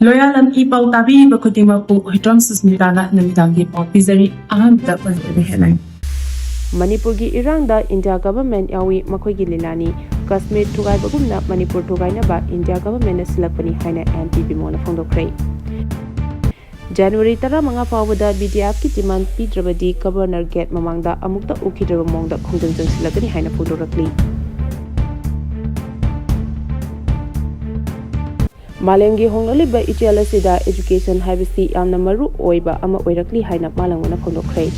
Loyalam E-PAO tabi bakutimapu hitram susmitana namidangi pizari ahamda panjari headline. Manipurgi Erangda India government Yaowe Makhoigi Lilani Kashmir Thugaibagum na Manipur Thugainaba India government na Silakpani haina MP Bimol phongdokre. January 15 fawada BDF ki demand pidrabadi governor gate mamangda amukta ukhidraba mongda khongjang silakani haina phongdorakli. Malemgi honglaliba ichalasida education habisi amna maru oiba ama oirakli haina malangona phongdokre.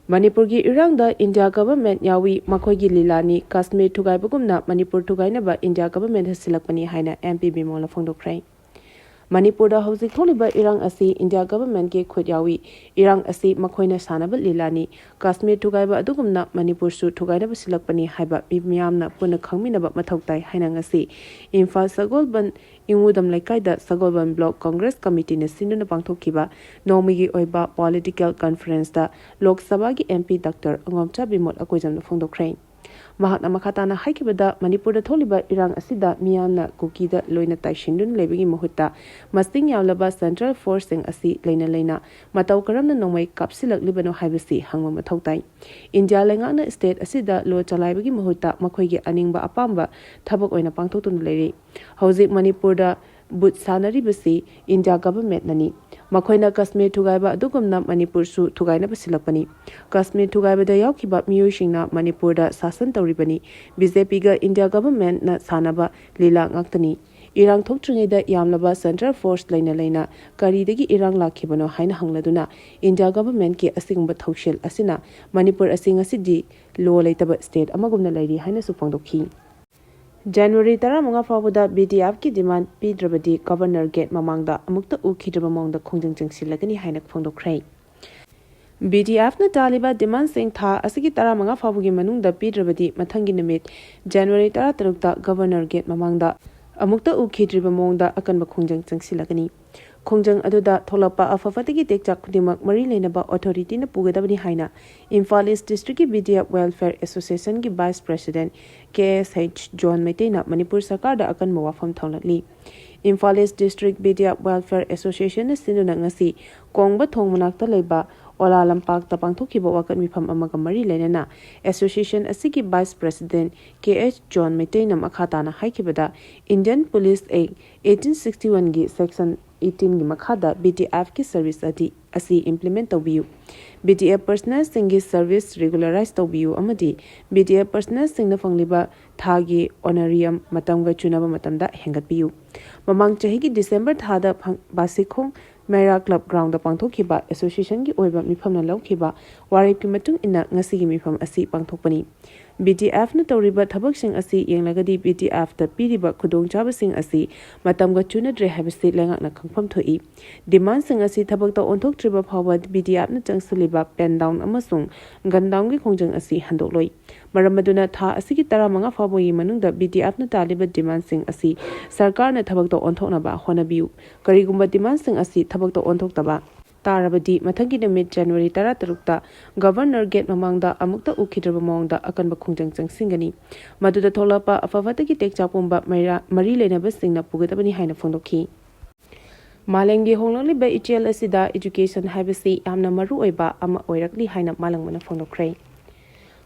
Manipurgi Erangda India government Yaowe Makhoigi Lilani Kashmir Thugaibagum na Manipur Thugainaba India government hasilakpani haina MP Bimol phongdokre. Manipur da hauzik tholiba Erang asi India government ke khut Yaowe Erang asi makhoina sanaba Lilani Kashmir Thugaiba adugumna Manipur su Thugainaba silakpani haiba miyamna puna khangminaba mathautai haina ngasi Imphal Sagolban Ingudam Laikaida Sagolban Block Congress Committee na sinuna pangthokkiba nomigi oiba political conference da Lok Sabha gi MP Dr. Angomcha Bimol akoijamna phongdokre. Mahakna makhatana haikibada Manipur da tholiba Erang asida miyamna kukida loina taishindun lebigi mahutta masting yawlaba Central Forcing asi leina matau karamna nongmai kapsilak libano haibasi hangma mathautai India lengana state asida lo chalaibagi mahutta makhoigi aningba apamba thabak oina pangthotun leiri hauzik Manipur da but sanari basi India government nani Makhoina Kashmir Thugaiba adugumna Manipur su Thugainaba silakpani Kashmir Thugaiba da yaukiba miyushingna Manipur da sasan tawribani BJP ga India government na sanaba lila ngaktani Erang thoktrungeda yamlaba Central Force leina karidagi Erang lakhibano haina hangladuna India government ke asingba thaushel asina Manipur asing asidi lo leitaba state amagumna leiri haina su phongdokhi January 15 fawada BDF ki demand pidrabadi governor gate mamangda amukta ukhidraba mongda khongjang silagani haina phongdokre. BDF na taliba demand sing tha asigi 15 fawagi manungda pidrabadi mathangi nimit January 13 ta governor gate mamangda amukta ukhidriba mongda akanba khongjang silagani. Khongjang aduda tholapa afafatigi tekchak kudimak mari leinaba authority na pugadabani haina Imphal East District ki BDF Welfare Association ki Vice President KSH John Maitena Manipur Sarkar da akan mawafam thonglakli Imphal East District BDF Welfare Association na sinuna ngasi kongba thongmanakta leiba Loyalam Park ta pangthokkiba wakat mifam amaga mari leinana Association asigi Vice President KH John Maitena makhatana haikibada Indian Police Act 1861 gi Section 18 gi makhada BDF ki service asi implement tawbiyu BDF personnel singi service regularize tawbiyu amadi BDF personnel singna fangliba thagi honorarium matamga chunaba matamda hengatbiyu mamang chahi gi December thada basikhong Mera Club Ground da pangthokkiba association gi oiba mifamna lawkhiba warip ki matung ina ngasi gi mifam asi pangthokpani BDF na tawriba thabak sing asi yenglagadi BDF da piriba khudong chaba sing asi matamga chunadre habisi lengakna khangpham thoi demand sing asi thabak ta onthok triba phawa BDF na changsaliba pen down amasung gun down gi khongjang asi handokloi maramaduna tha asigi 15 fawagi manungda BDF na taliba demand sing asi sarkar na thabak ta onthoknaba honabiu karigumba demand sing asi thabak ta onthokdaba Tarabadi mathangi namit January 13 ta Governor Gate mamangda amukta ukhidraba mongda akanba khongjang singani maduda tholapa afavatagi tekchapumba mari leinaba singna pugadabani haina phongdokhi Malengi honglaliba ichel asida education habisi amna maru oiba ama oirakli haina malangmana phongdokre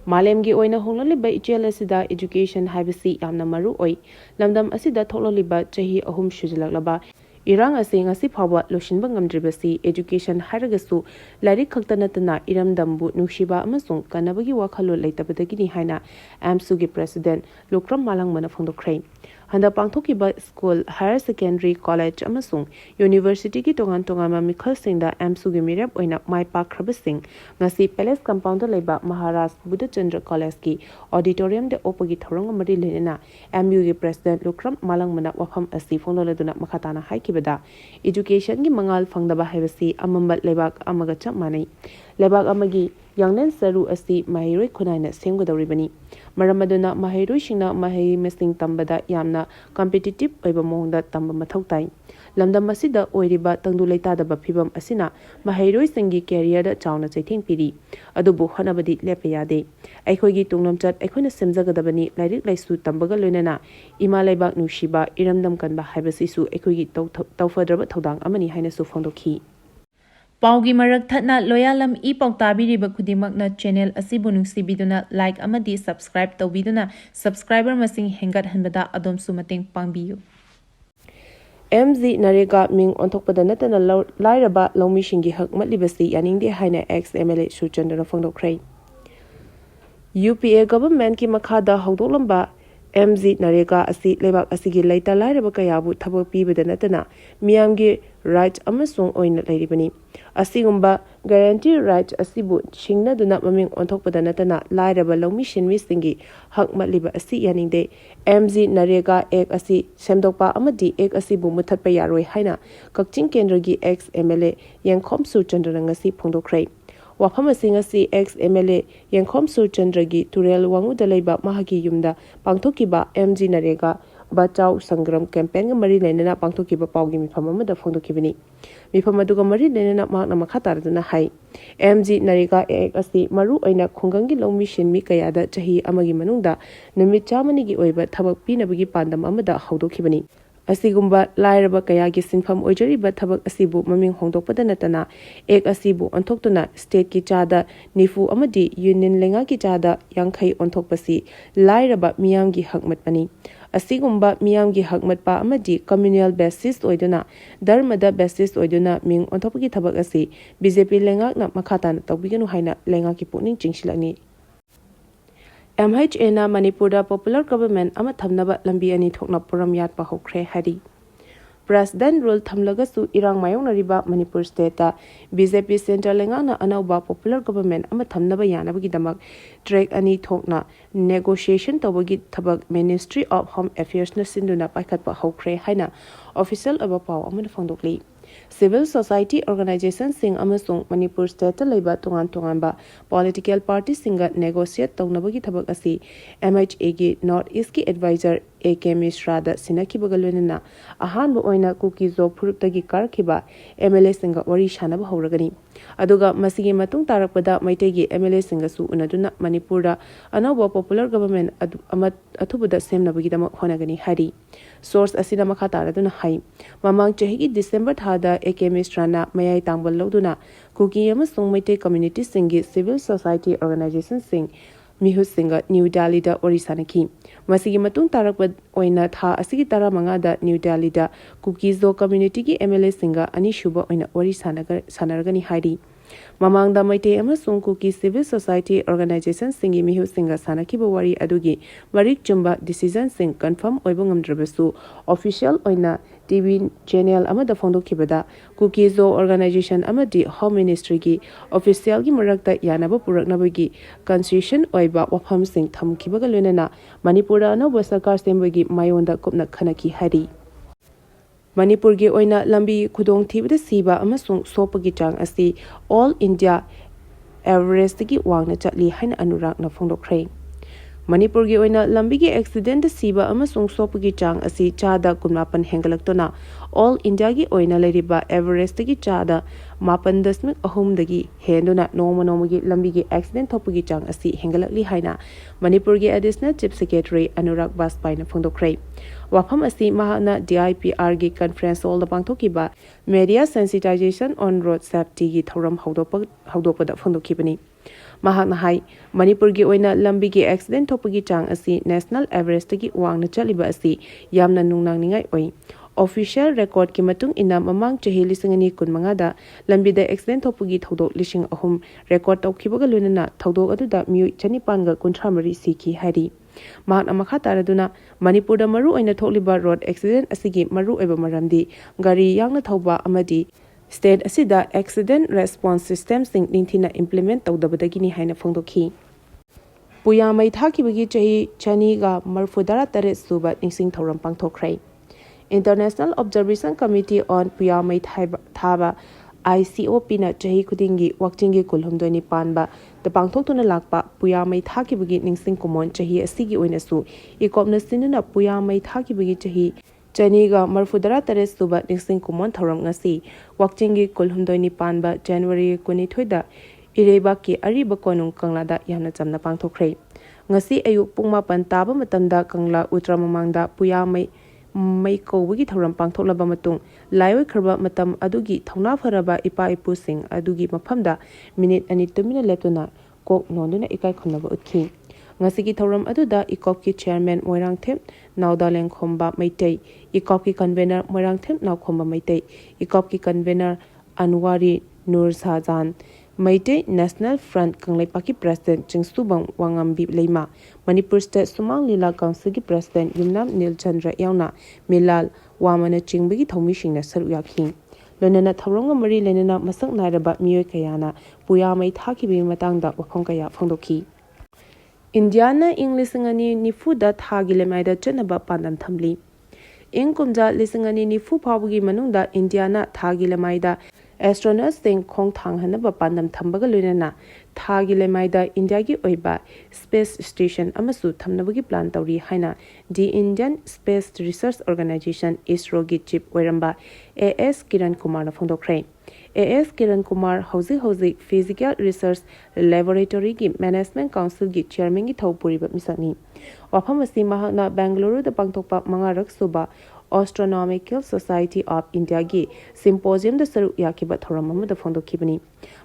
Malemgi oina honglaliba ichel asida education habisi amna maru oi lamdam asida thololiba chahi ahum shujilaklaba Erang asing asi phawa loshinba ngamdribasi education haragasu larik khaktanatana iramdambu nushiba amasung kanabagi wakhalo leitabadagi ni haina AMSU gi president Lokram Malangmana phongdokre handa pangthokiba school higher secondary college amasung university ki tongan ma mikhal singda AMSU gi mirap oina mai pakhrabasing ngasi palace compound leba Maharaj Buddhachandra college ki auditorium de opagi thorong mari lenena MU gi president Lokram Malangmana wafam asi phongdoladuna makhatana haikibada education gi mangal phangdaba haibasi amambat lebak amaga chap manai lebak amagi Yangnen Saru asi Mahiroi Kunaina Semgadoribani. Maramaduna Mahiroi Shina Mahi Missing Tambada Yamna competitive Oba Monda Tamba Matautai. lamdam asida oiriba tangdu leitadaba phibam asina mahairoi-singi career chauna chaithing piri adubu hanabadi lepa yade aikhoigi tunglamchat aikhoina semjagadabani lairik laisu tambaga loinana ima laibak nushiba iramdam kanba haibasisu aikhoigi tawfadraba thodang amani haina su phongdokhi Paugi marak thatna Loyalam E-PAO tabiriba khudimagna channel asibu nungsibiduna like amadi subscribe tawbiduna subscriber masing hengat hanbada adomsu mateng pangbiyu. MZ Narega Ming onthokpada natana lairaba lawmishingi hak matlibasi yaningde haina ex-MLA Suchandra phongdokhrei. E-PAO government ki makhada hawdoklamba MZ Narega asi lebak asigi leita lairaba kayabu thabak pibada natana miyamgi right amasung oina lairibani asigumba guarantee right asibu chingnaduna maming onthokpada natana lairaba lawmishin misingi hak matliba asi yaningde MZ Narega ek asi semdokpa amadi ek asibu muthatpa yaroi haina kakching kendragi ex MLA Yangkhom Suchandra ngasi phongdokhrei wafam asing asi ex MLA Yangkhom Suchandragi turel wanguda leiba mahagi yumda pangthokiba MZ Narega Bachau Sangram campaign ga mari lenana pangthokiba paugi mifam amada phongdokibani mifam aduga mari lenana makna makhatarjuna hai MZ Narega ek asi maru oina khungangi lawmishin mi kayada chahi amagi manungda numit chamani gi oiba thabak pinabagi pandam amada hawdokibani asigumba lairaba kayagi sinfam oijariba thabak asibu maming hongdokpada natana ek asibu onthoktuna state ki chada nifu amadi union lenga ki chada yangkhai onthokpasi lairaba miyamgi hakmatpani asigumba miyamgi hakmatpa amadi communal basis oiduna dharmada basis oiduna ming onthopagi thabak asi BJP lengakna makhatan tawbiganu haina lenga ki pukning chingsilani MHA na Manipur da popular government ama thamnaba lambi ani thokna puram yat pa hokre hari President rule thamlagasu irang mayongnariba Manipur state ta BJP central lengana anauba popular government ama thamnaba yanabagi damak track ani thokna negotiation tawagi thabak Ministry of Home Affairs na sinduna paikhat pa hokre haina official aba pau amana phongdokli Civil society organizations sing amasung Manipur state laiba tongan ba political parties singa negotiate tawnabagi thabak asi MHA gi North East ki advisor AK Mishra da sinaki bagalwenna ahan bo oina cookie zo phuruptagi karkhiba MLA singa wari shanaba hawragani aduga masigi matung tarakpada maitegi MLA singa su unaduna Manipur da anawba popular government athubuda semnabagi dama honagani hari source asina makhatara duna hai mamang chehigi December thada AK Mishra na mayai tangbal loduna cookie amasung maite community singi civil society organizations sing Mihu Singa New Delhi da Orisanaki. Masigi matung tarakpad oina tha asigi tara manga da New Delhi da Cookies do community ki MLA Singa ani shuba oina Orisanaragani hari. Mamang da maite amasung Cookies civil society organization singi Mihu Singa sanakiba wari adugi warik chumba decision sing confirm oibungam drabasu official oina TV channel amada phongdokibada Cookies do organization amadi home ministry ki official gi marakta yanaba puraknabagi constitution oiba wafam sing thamkibaga loinana Manipura no sarkar sembagi mayonda kopna khanaki hari Manipur gi oina lambi khudong thibada siba amasung sopagi chang asi all India average gi wangna chatli haina anurag na phongdokhrei Manipur gi oina lambi gi accident siba amasung sopagi chang asi chada kunmapan hengalaktona all India gi oina leriba average gi chada mapan dasmik ahum dagi henduna noma gi lambi gi accident thopagi chang asi hengalakli haina Manipur gi additional chief secretary Anurag Baspai na phongdokhrei wafam asi mahana DIPR gi conference hall da pangthokiba media sensitization on road safety gi thoram hawdopada phongdokibani mahakna hai Manipur gi oina lambi gi accident thopagi chang asi national average gi wangna chaliba asi yamna nungnang ningai oi official record ki matung ina mamang chahi lisingani kunmanga da lambi da accident thopagi thodok lising ahum record tawkhibaga lunana thodok aduda miu chanipan ga kuntramari siki hari mahakna makataraduna Manipur da maru oina thokliba road accident asigi maru eba maramdi gari yangna thoba amadi state asida accident response system sing ningthina implement tawdabadagini haina phongdokhi puya mai thakibagi chahi chani ga marfudara tare suba ningsing thoram pangthokhrei International Observation Committee on puya mai thaba ICOP na chahi khudingi wakchingi kulhumdoni panba the pangthoktuna lakpa puya mai thakibagi ningsing komon chahi asigi oina su ikopna sinuna puya mai thakibagi chahi Chaniga Marfudara Teres Suba Nixing Kumon Thoram Ngasi, Wakchingi Kulhundoni Panba, January Kunithuida, Irebaki Ariba Konung Kanglada Yana Jamna Pangtokre. Ngasi Ayuk Pungma Pantaba Matanda Kangla Utramamangda Puya Makhoigi Thoram Pangtolaba Matung, Laiwe Kerba Matam Adugi, Tona Faraba E-PAO Sing, Adugi Mapamda, Minute and it 2 minute leptona, Kok Nonduna Ikai Konaba Utki. Ngasigi Thoram Aduda, E-PAO Chairman Moirang Tem, Naudaleng Komba Maitei, E-PAO Convener Moirang Tem, Now Komba Maitei, E-PAO Convener Anwari Nur Sajan. Maitei National Front Kanglai President Jingsubang Wangambi Leima, Manipur State Sumang Lila Council President Yumnam Nil Chandra Yauna, Milal, Wamana Chingbigi Tomishing na Saruyaki. Lonana Taronga Mari Lenana Masak Nairaba Mio Kayana, Puya Mai Takibi Matanga Wakongaya Fondoki. Indiana English Ngani Nifuda Tagilemaida Chenaba Pandam Tamli. Inkumja Lisangani Nifu Pabugi Manunda Indiana Tagilemaida. Astronauts think Kong Tang Hanaba Pandam Tambagalunana, Tagilemaida, India Gi Oiba, Space Station Amasu Tamnabagi Plan Tauri Haina, the Indian Space Research Organization ISRO Gi Chip Weramba, A.S. Kiran Kumar Fondokre. A.S. Kiran Kumar Housing Physical Research Laboratory Gi Management Council Gi Chairman Gi Thaupuri Misani. Wapamasi Mahana Bangalore the Pangtopa Mangarak Suba. Astronomical Society of India Gi Symposium the Saru Yakiba Thoramama the Fondo Kibani.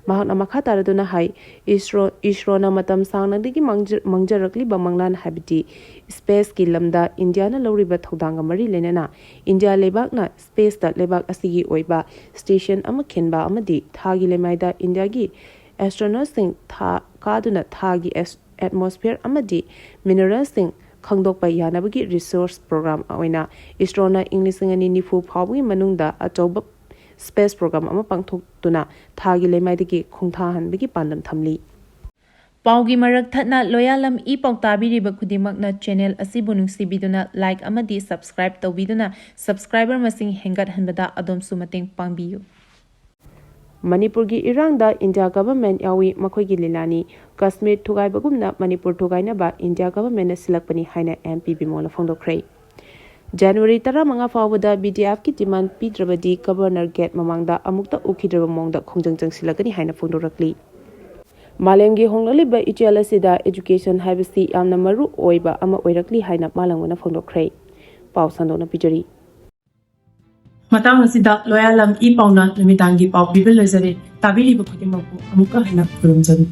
Mahana Makataraduna Hai Isro Namatam Sang Digi Mangjarakli Bamanglan Habiti Space Kilamda Indiana Loriba Thodanga Mari Lenana India Lebakna Space that Lebak Asigi Oiba Station Amakinba Amadi Tagi Lemaida India Gi Astronauts Sing Kaduna Tagi Atmosphere Amadi Minerals Sing Kangdokpa Yanabagi Resource Program Awena Istrona English Ngani Nifu Pawi Manungda Atoba Space Program Ama Pangtuna Tagi Lemaidigi Kongtahan Bigi Pandam Tamli. Paugi Marak Thatna Loyalam E-PAO Tabiriba Kudimakna channel Asibunung Sibiduna like Amadi subscribe to Biduna subscriber Masing Hengat Hanbada Adom Sumating Pangbiyu. Manipurgi Erangda India government Yaowe Makhoigi Lilani Kashmir Thugaibagum Manipur Thugainaba India government Silakpani Haina MP Bimol Fondokre. January Tara Manga Fawada BDF ki demand Pidrabadi Governor Get Mamangda Amukta Ukidraba Mongda Kongjang Silakani Haina Fondorakli. Malemgi Honglaliba Ichalasida Education Habisi Amna Maru Oiba Ama Oirakli Haina Malangwana Fondokre. Pau Sandona Pijari. Matang asida Loyalam E-PAO na namitangi pao bibil lazare tabili ba khudimako amuka hana kurumjani.